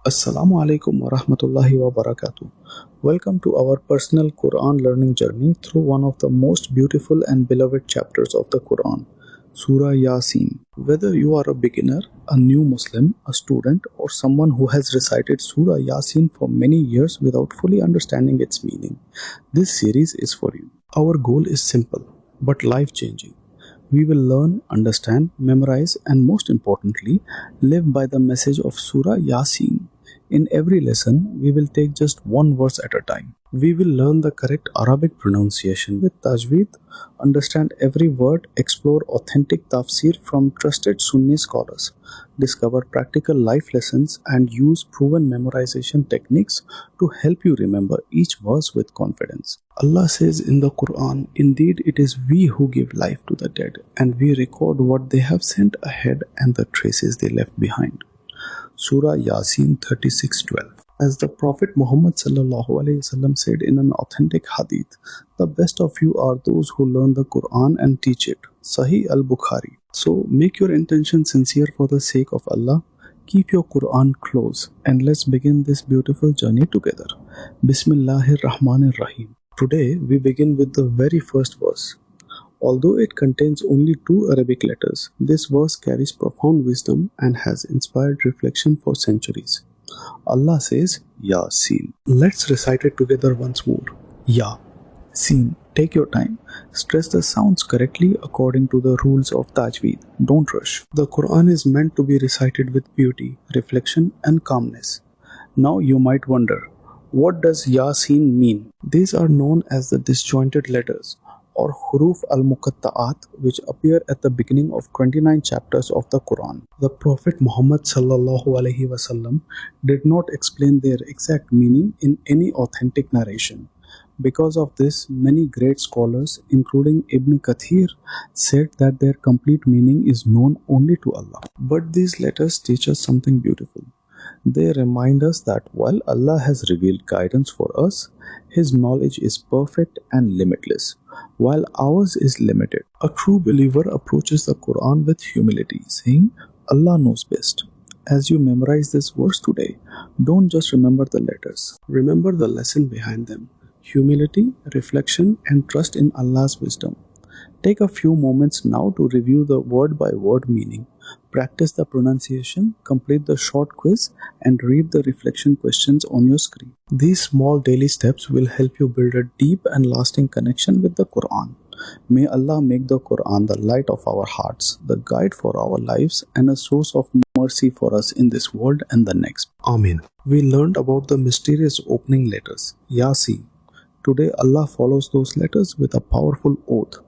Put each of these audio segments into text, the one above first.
Assalamu alaikum wa rahmatullahi wa barakatuh. Welcome to our personal Quran learning journey through one of the most beautiful and beloved chapters of the Quran, Surah Yaseen. Whether you are a beginner, a new Muslim, a student, or someone who has recited Surah Yaseen for many years without fully understanding its meaning, this series is for you. Our goal is simple but life changing. We will learn, understand, memorize, and most importantly, live by the message of Surah Yaseen. In every lesson, we will take just one verse at a time. We will learn the correct Arabic pronunciation with tajweed, understand every word, explore authentic tafsir from trusted Sunni scholars, discover practical life lessons, and use proven memorization techniques to help you remember each verse with confidence. Allah says in the Quran, "Indeed, it is we who give life to the dead, and we record what they have sent ahead and the traces they left behind." Surah Yaseen 36:12. As the Prophet Muhammad said in an authentic hadith, the best of you are those who learn the Quran and teach it. Sahih Al-Bukhari. So make your intention sincere for the sake of Allah. Keep your Quran close and let's begin this beautiful journey together. Bismillahir Rahmanir Rahim. Today we begin with the very first verse. Although it contains only 2 Arabic letters, this verse carries profound wisdom and has inspired reflection for centuries. Allah says, Yaseen. Let's recite it together once more. Ya. Seen. Take your time. Stress the sounds correctly according to the rules of tajweed. Don't rush. The Quran is meant to be recited with beauty, reflection, and calmness. Now you might wonder, what does Yaseen mean? These are known as the disjointed letters, or huruf al-muqatta'at, which appear at the beginning of 29 chapters of the Quran. The Prophet Muhammad did not explain their exact meaning in any authentic narration. Because of this, many great scholars, including Ibn Kathir, said that their complete meaning is known only to Allah. But these letters teach us something beautiful. They remind us that while Allah has revealed guidance for us, His knowledge is perfect and limitless, while ours is limited. A true believer approaches the Quran with humility, saying, Allah knows best. As you memorize this verse today, don't just remember the letters. Remember the lesson behind them. Humility, reflection, and trust in Allah's wisdom. Take a few moments now to review the word-by-word meaning. Practice the pronunciation, complete the short quiz, and read the reflection questions on your screen. These small daily steps will help you build a deep and lasting connection with the Quran. May Allah make the Quran the light of our hearts, the guide for our lives, and a source of mercy for us in this world and the next. Amen. We learned about the mysterious opening letters, Yasin. Today Allah follows those letters with a powerful oath.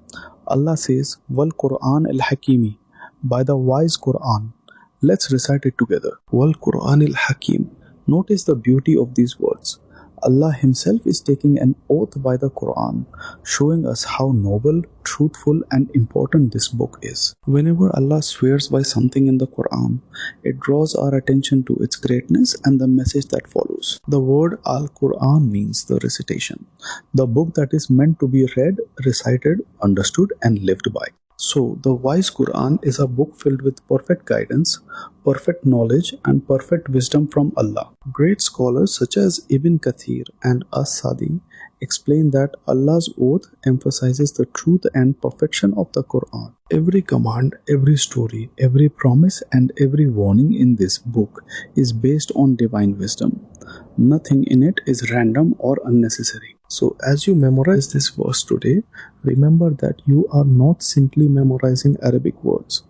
Allah says, Wal Qur'an al-Hakimi, by the Wise Qur'an. Let's recite it together. Wal Qur'an al-Hakim. Notice the beauty of these words. Allah Himself is taking an oath by the Quran, showing us how noble, truthful, and important this book is. Whenever Allah swears by something in the Quran, it draws our attention to its greatness and the message that follows. The word Al-Quran means the recitation, the book that is meant to be read, recited, understood, and lived by. So, the Wise Qur'an is a book filled with perfect guidance, perfect knowledge, and perfect wisdom from Allah. Great scholars such as Ibn Kathir and As-Sa'di explain that Allah's oath emphasizes the truth and perfection of the Quran. Every command, every story, every promise, and every warning in this book is based on divine wisdom. Nothing in it is random or unnecessary. So as you memorize this verse today, remember that you are not simply memorizing Arabic words.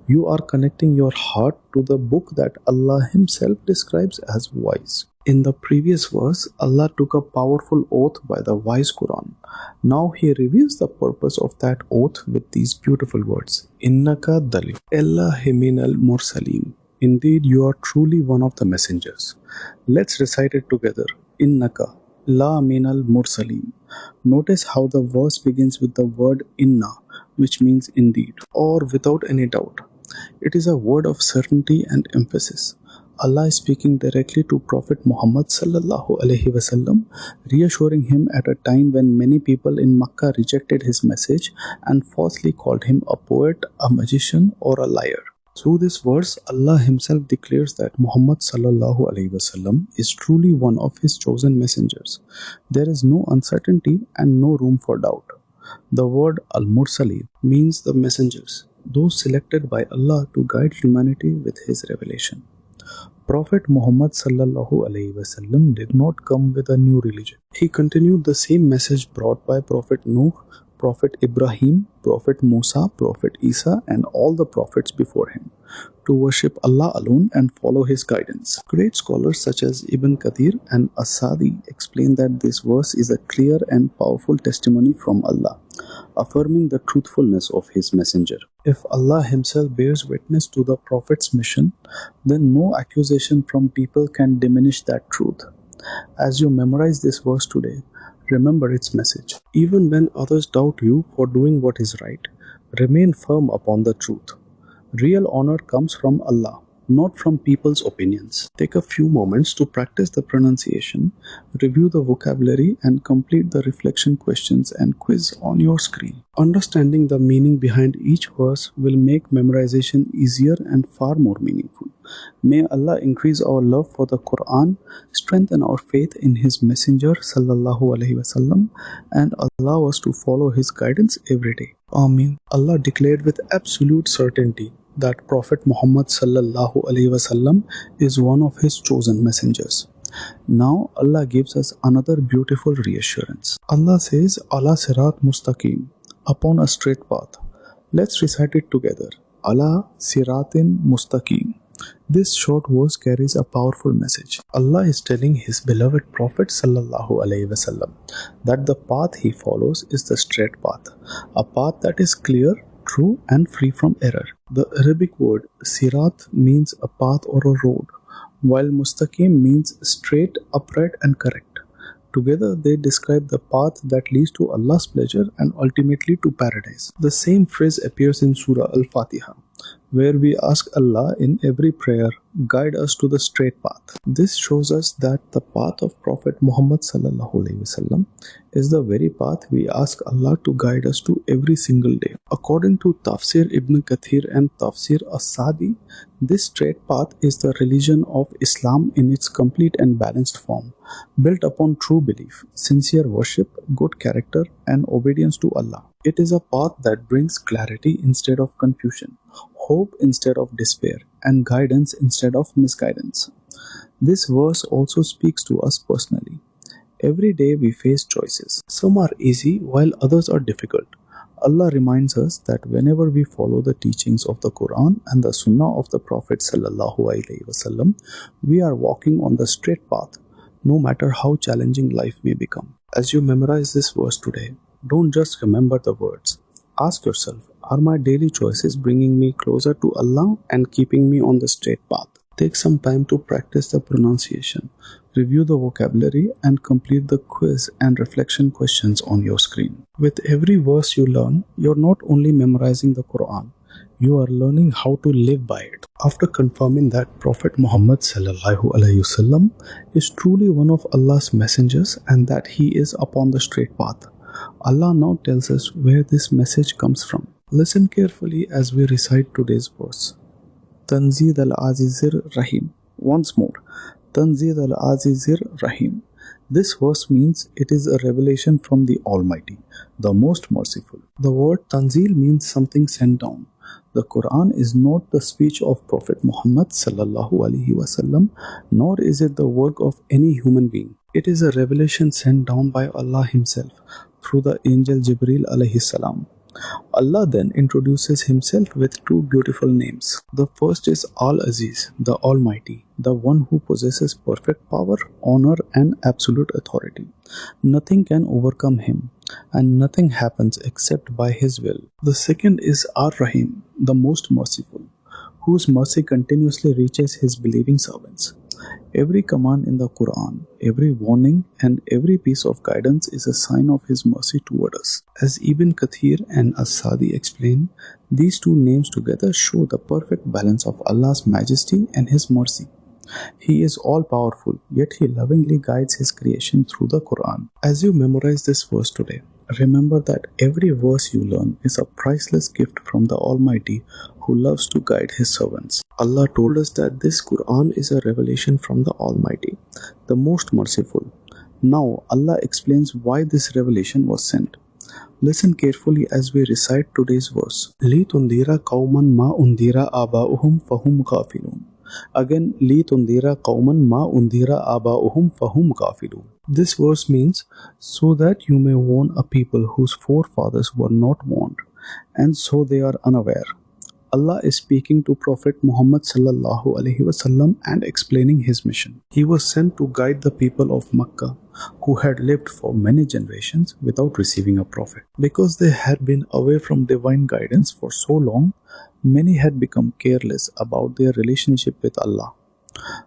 You are connecting your heart to the book that Allah Himself describes as wise. In the previous verse, Allah took a powerful oath by the Wise Qur'an. Now He reveals the purpose of that oath with these beautiful words. Innaka dalil Allahi minal mursaleen. Indeed, you are truly one of the messengers. Let's recite it together. Innaka La minal mursaleen. Notice how the verse begins with the word inna, which means indeed, or without any doubt. It is a word of certainty and emphasis. Allah is speaking directly to Prophet Muhammad reassuring him at a time when many people in Makkah rejected his message and falsely called him a poet, a magician, or a liar. Through this verse, Allah Himself declares that Muhammad sallallahu alaihi wasallam is truly one of His chosen messengers. There is no uncertainty and no room for doubt. The word al-Mursalin means the messengers, those selected by Allah to guide humanity with His revelation. Prophet Muhammad sallallahu alaihi wasallam did not come with a new religion. He continued the same message brought by Prophet Nuh, Prophet Ibrahim, Prophet Musa, Prophet Isa, and all the prophets before him, to worship Allah alone and follow His guidance. Great scholars such as Ibn Kathir and As-Sa'di explain that this verse is a clear and powerful testimony from Allah, affirming the truthfulness of His messenger. If Allah Himself bears witness to the Prophet's mission, then no accusation from people can diminish that truth. As you memorize this verse today, remember its message. Even when others doubt you for doing what is right, remain firm upon the truth. Real honor comes from Allah, not from people's opinions. Take a few moments to practice the pronunciation, review the vocabulary, and complete the reflection questions and quiz on your screen. Understanding the meaning behind each verse will make memorization easier and far more meaningful. May Allah increase our love for the Quran, strengthen our faith in His Messenger sallallahu alaihi wasallam, and allow us to follow His guidance every day. Ameen. Allah declared with absolute certainty that Prophet Muhammad sallallahu alaihi wasallam is one of His chosen messengers. Now Allah gives us another beautiful reassurance. Allah says, "Ala sirat mustaqim," upon a straight path. Let's recite it together. Ala siratin mustaqim. This short verse carries a powerful message. Allah is telling His beloved Prophet sallallahu alaihi wasallam that the path he follows is the straight path, a path that is clear, true, and free from error. The Arabic word sirat means a path or a road, while mustaqim means straight, upright, and correct. Together they describe the path that leads to Allah's pleasure and ultimately to paradise. The same phrase appears in Surah Al-Fatiha, where we ask Allah in every prayer, guide us to the straight path. This shows us that the path of Prophet Muhammad sallallahu alaihi wasallam is the very path we ask Allah to guide us to every single day. According to Tafsir Ibn Kathir and Tafsir As-Sa'di, this straight path is the religion of Islam in its complete and balanced form, built upon true belief, sincere worship, good character, and obedience to Allah. It is a path that brings clarity instead of confusion, hope instead of despair, and guidance instead of misguidance. This verse also speaks to us personally. Every day we face choices. Some are easy while others are difficult. Allah reminds us that whenever we follow the teachings of the Quran and the Sunnah of the Prophet sallallahu alaihi wasallam, we are walking on the straight path, no matter how challenging life may become. As you memorize this verse today, don't just remember the words. Ask yourself, are my daily choices bringing me closer to Allah and keeping me on the straight path? Take some time to practice the pronunciation, review the vocabulary, and complete the quiz and reflection questions on your screen. With every verse you learn, you're not only memorizing the Quran, you are learning how to live by it. After confirming that Prophet Muhammad sallallahu alaihi wasallam is truly one of Allah's messengers and that he is upon the straight path, Allah now tells us where this message comes from. Listen carefully as we recite today's verse. Tanzeel al-Azizir Rahim. Once more, Tanzeel al-Azizir Rahim. This verse means it is a revelation from the Almighty, the Most Merciful. The word Tanzeel means something sent down. The Quran is not the speech of Prophet Muhammad sallallahu alaihi wasallam, nor is it the work of any human being. It is a revelation sent down by Allah Himself through the angel Jibreel alayhi salam. Allah then introduces Himself with two beautiful names. The first is Al-Aziz, the Almighty, the one who possesses perfect power, honor, and absolute authority. Nothing can overcome Him, and nothing happens except by His will. The second is Ar-Rahim, the most merciful, whose mercy continuously reaches His believing servants. Every command in the Quran, every warning, and every piece of guidance is a sign of His mercy toward us. As Ibn Kathir and As-Sa'di explain, these two names together show the perfect balance of Allah's majesty and His mercy. He is all-powerful, yet He lovingly guides His creation through the Quran. As you memorize this verse today, remember that every verse you learn is a priceless gift from the Almighty, who loves to guide his servants. Allah told us that this Quran is a revelation from the Almighty, the Most Merciful. Now Allah explains why this revelation was sent. Listen carefully as we recite today's verse. لِتُنْذِرَ قَوْمًا مَا أُنْذِرَ آبَاؤُهُمْ فَهُمْ غَافِلُونَ. Again, لِتُنْذِرَ قَوْمًا مَا أُنْذِرَ آبَاؤُهُمْ فَهُمْ غَافِلُونَ. This verse means, so that you may warn a people whose forefathers were not warned, and so they are unaware. Allah is speaking to Prophet Muhammad sallallahu alaihi wasallam and explaining his mission. He was sent to guide the people of Makkah who had lived for many generations without receiving a prophet. Because they had been away from divine guidance for so long, many had become careless about their relationship with Allah.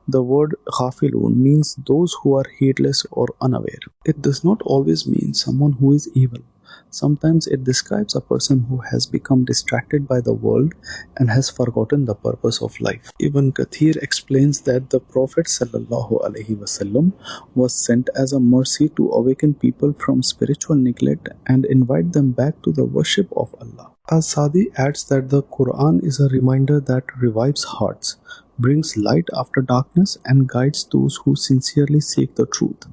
The word ghafilun means those who are heedless or unaware. It does not always mean someone who is evil. Sometimes it describes a person who has become distracted by the world and has forgotten the purpose of life. Ibn Kathir explains that the Prophet ﷺ was sent as a mercy to awaken people from spiritual neglect and invite them back to the worship of Allah. As-Sa'di adds that the Quran is a reminder that revives hearts, brings light after darkness, and guides those who sincerely seek the truth.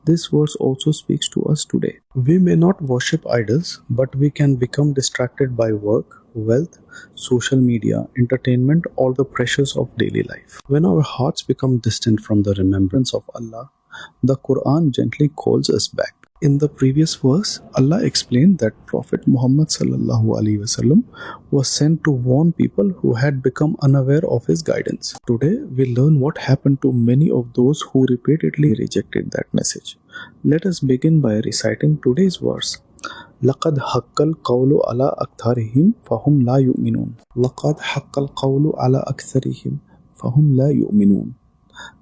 This verse also speaks to us today. We may not worship idols, but we can become distracted by work, wealth, social media, entertainment, or the pressures of daily life. When our hearts become distant from the remembrance of Allah, the Quran gently calls us back. In the previous verse, Allah explained that Prophet Muhammad ﷺ was sent to warn people who had become unaware of his guidance. Today, we learn what happened to many of those who repeatedly rejected that message. Let us begin by reciting today's verse. لَقَدْ حَقَّ الْقَوْلُ عَلَىٰ أَكْثَرِهِمْ فَهُمْ لَا يُؤْمِنُونَ لَقَدْ حَقَّ الْقَوْلُ عَلَىٰ أَكْثَرِهِمْ فَهُمْ لَا يُؤْمِنُونَ.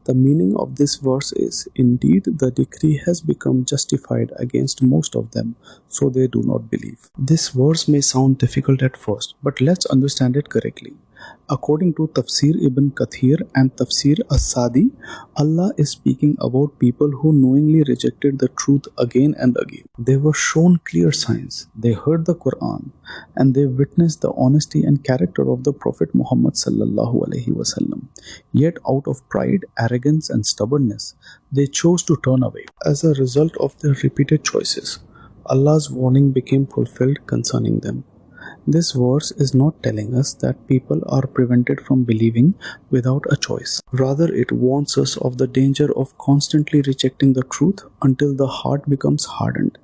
The meaning of this verse is, indeed, the decree has become justified against most of them, so they do not believe. This verse may sound difficult at first, but let's understand it correctly. According to Tafsir Ibn Kathir and Tafsir As-Sa'di, Allah is speaking about people who knowingly rejected the truth again and again. They were shown clear signs, they heard the Quran, and they witnessed the honesty and character of the Prophet Muhammad sallallahu alaihi wasallam. Yet out of pride, arrogance, and stubbornness, they chose to turn away. As a result of their repeated choices, Allah's warning became fulfilled concerning them. This verse is not telling us that people are prevented from believing without a choice. Rather, it warns us of the danger of constantly rejecting the truth until the heart becomes hardened.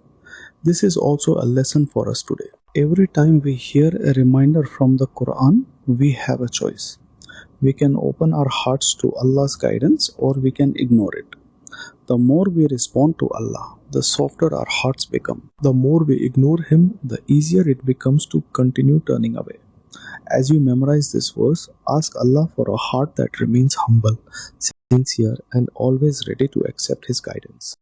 This is also a lesson for us today. Every time we hear a reminder from the Quran, we have a choice. We can open our hearts to Allah's guidance, or we can ignore it. The more we respond to Allah, the softer our hearts become. The more we ignore Him, the easier it becomes to continue turning away. As you memorize this verse, ask Allah for a heart that remains humble, sincere, and always ready to accept His guidance.